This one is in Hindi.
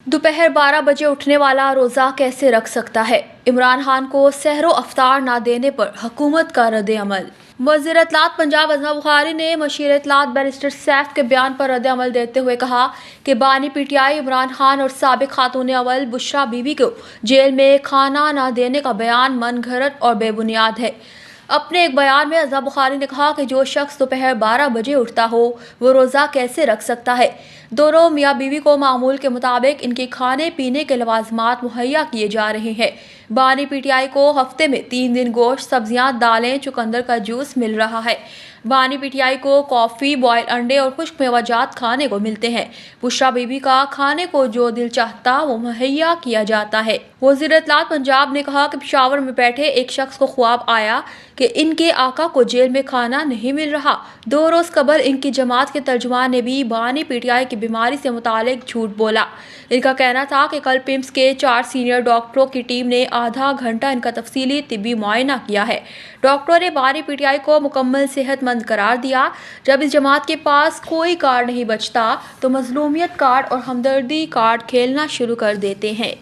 दोपहर 12 बजे उठने वाला रोज़ा कैसे रख सकता है? इमरान खान को सहरो अफ्तार ना देने पर हुकूमत का रद्द-ए-अमल। वज़ीर इत्तलात पंजाब अज़मा बुखारी ने मशीर इत्तलात बैरिस्टर सैफ के बयान पर रद्द-ए-अमल देते हुए कहा कि बानी पीटीआई इमरान खान और साबिक खातून अव्वल बुशरा बीबी को जेल में खाना न देने का बयान मनगढ़ंत और बेबुनियाद है। अपने एक बयान में अज़मा बुखारी ने कहा कि जो शख्स दोपहर 12 बजे उठता हो वो रोज़ा कैसे रख सकता है। दोनों मियाँ बीवी को मामूल के मुताबिक इनके खाने पीने के लवाजमात मुहैया किए जा रहे हैं। बानी पीटीआई को हफ्ते में 3 दिन गोश्त, सब्जियां, दालें, चुकंदर का जूस मिल रहा है। बानी पीटीआई को कॉफ़ी, बॉयल अंडे और खुश्क मेवाजात खाने को मिलते हैं। बुशरा बीबी का खाने को जो दिल चाहता वो मुहैया किया जाता है। वज़ीर इत्तलात पंजाब ने कहा कि पेशावर में बैठे एक शख्स को ख्वाब आया कि इनके आका को जेल में खाना नहीं मिल रहा। 2 रोज़ कबल इनकी जमात के तर्जुमान ने भी बानी पीटीआई की बीमारी से मुतालिक झूठ बोला। इनका कहना था कि कल पिम्स के 4 सीनियर डॉक्टरों की टीम ने आधा घंटा इनका तफसीली तिब्बी मुआयना किया है। डॉक्टरों ने बानी पीटीआई को मुकम्मल सेहतमंद करार दिया। जब इस जमात के पास कोई कार्ड नहीं बचता तो मजलूमियत कार्ड और हमदर्दी कार्ड खेलना शुरू कर देते हैं।